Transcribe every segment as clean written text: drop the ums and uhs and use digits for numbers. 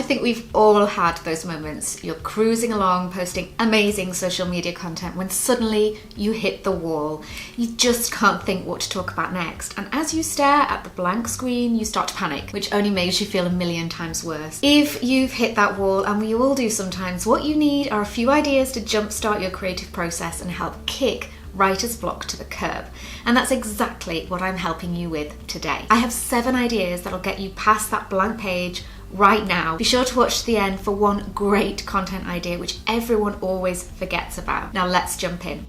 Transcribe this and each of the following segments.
think we've all had those moments. You're cruising along, posting amazing social media content when suddenly you hit the wall. You just can't think what to talk about next. And as you stare at the blank screen, you start to panic, which only makes you feel a million times worse. If you've hit that wall, and we all do sometimes, what you need are a few ideas to jumpstart your creative process and help kick writer's block to the curb. And that's exactly what I'm helping you with today. I have 7 ideas that'll get you past that blank page right now. Be sure to watch to the end for one great content idea which everyone always forgets about. Now let's jump in.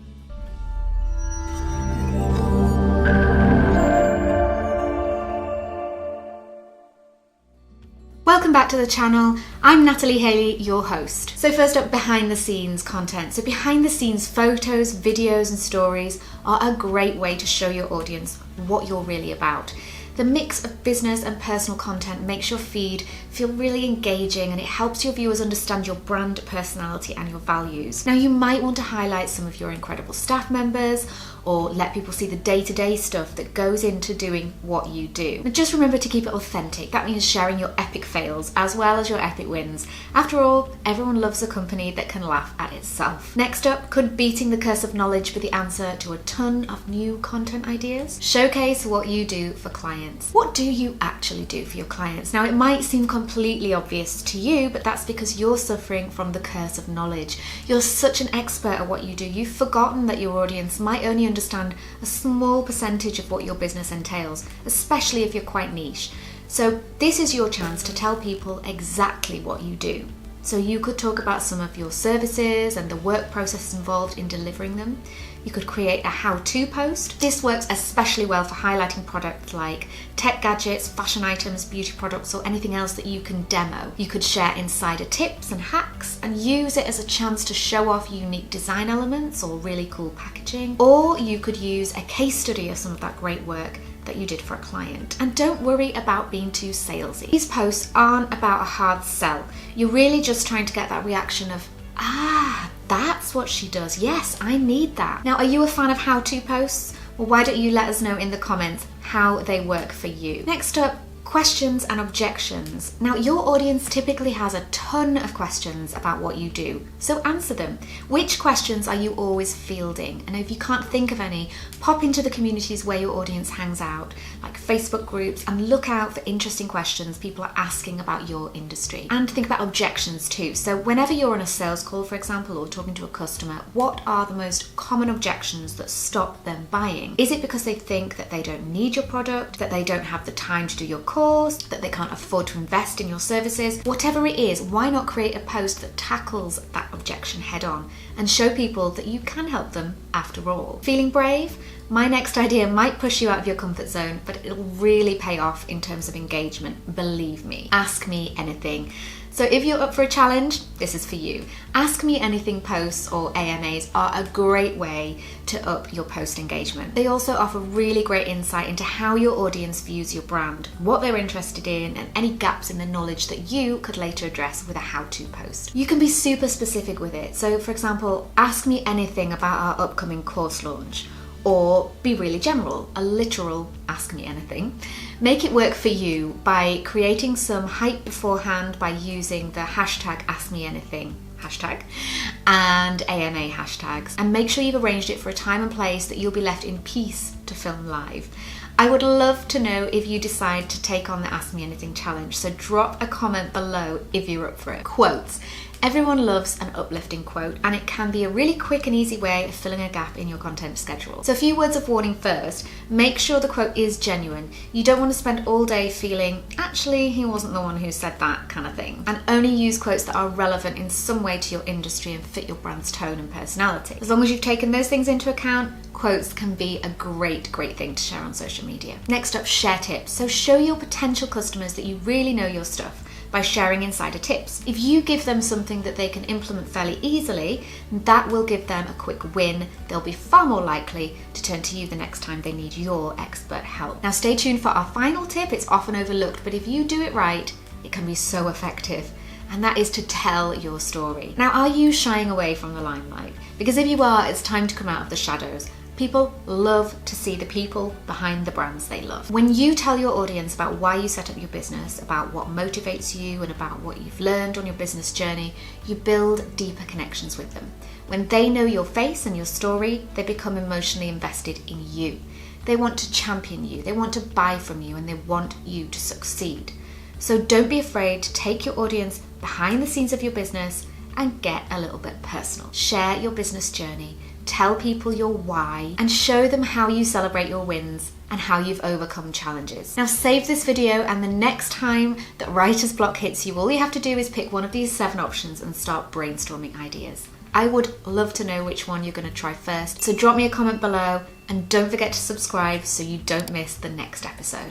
Welcome back to the channel. I'm Natalie Haley, your host. So first up, behind the scenes content. So behind the scenes photos, videos and stories are a great way to show your audience what you're really about. The mix of business and personal content makes your feed feel really engaging, and it helps your viewers understand your brand personality and your values. Now, you might want to highlight some of your incredible staff members or let people see the day-to-day stuff that goes into doing what you do. And just remember to keep it authentic. That means sharing your epic fails as well as your epic wins. After all, everyone loves a company that can laugh at itself. Next up, could beating the curse of knowledge be the answer to a ton of new content ideas? Showcase what you do for clients. What do you actually do for your clients? Now, it might seem completely obvious to you, but that's because you're suffering from the curse of knowledge. You're such an expert at what you do, you've forgotten that your audience might only understand a small percentage of what your business entails, especially if you're quite niche. So this is your chance to tell people exactly what you do. So you could talk about some of your services and the work process involved in delivering them. You could create a how-to post. This works especially well for highlighting products like tech gadgets, fashion items, beauty products, or anything else that you can demo. You could share insider tips and hacks and use it as a chance to show off unique design elements or really cool packaging. Or you could use a case study of some of that great work that you did for a client. And don't worry about being too salesy. These posts aren't about a hard sell. You're really just trying to get that reaction of, that's what she does. Yes, I need that. Now, are you a fan of how-to posts? Well, why don't you let us know in the comments how they work for you. Next up, questions and objections. Now, your audience typically has a ton of questions about what you do, so answer them. Which questions are you always fielding? And if you can't think of any, pop into the communities where your audience hangs out, like Facebook groups, and look out for interesting questions people are asking about your industry. And think about objections too. So whenever you're on a sales call, for example, or talking to a customer, what are the most common objections that stop them buying? Is it because they think that they don't need your product, that they don't have the time to do your course, that they can't afford to invest in your services? Whatever it is, why not create a post that tackles that objection head on and show people that you can help them after all? Feeling brave? My next idea might push you out of your comfort zone, but it'll really pay off in terms of engagement. Believe me. Ask me anything. So if you're up for a challenge, this is for you. Ask Me Anything posts or AMAs are a great way to up your post engagement. They also offer really great insight into how your audience views your brand, what they're interested in, and any gaps in the knowledge that you could later address with a how-to post. You can be super specific with it. So for example, ask me anything about our upcoming course launch. Or be really general, a literal ask me anything. Make it work for you by creating some hype beforehand by using the hashtag #AskMeAnything hashtag and AMA hashtags, and make sure you've arranged it for a time and place that you'll be left in peace to film live. I would love to know if you decide to take on the Ask Me Anything challenge, so drop a comment below if you're up for it. Quotes. Everyone loves an uplifting quote, and it can be a really quick and easy way of filling a gap in your content schedule. So a few words of warning first. Make sure the quote is genuine. You don't want to spend all day feeling, actually, he wasn't the one who said that kind of thing. And only use quotes that are relevant in some way to your industry and fit your brand's tone and personality. As long as you've taken those things into account, quotes can be a great thing to share on social media. Next up, share tips. So show your potential customers that you really know your stuff by sharing insider tips. If you give them something that they can implement fairly easily, that will give them a quick win. They'll be far more likely to turn to you the next time they need your expert help. Now stay tuned for our final tip. It's often overlooked, but if you do it right, it can be so effective. And that is to tell your story. Now, are you shying away from the limelight? Because if you are, it's time to come out of the shadows. People love to see the people behind the brands they love. When you tell your audience about why you set up your business, about what motivates you, and about what you've learned on your business journey, you build deeper connections with them. When they know your face and your story, they become emotionally invested in you. They want to champion you, they want to buy from you, and they want you to succeed. So don't be afraid to take your audience behind the scenes of your business and get a little bit personal. Share your business journey, tell people your why, and show them how you celebrate your wins and how you've overcome challenges. Now save this video, and the next time that writer's block hits you, all you have to do is pick one of these 7 options and start brainstorming ideas. I would love to know which one you're going to try first, so drop me a comment below and don't forget to subscribe so you don't miss the next episode.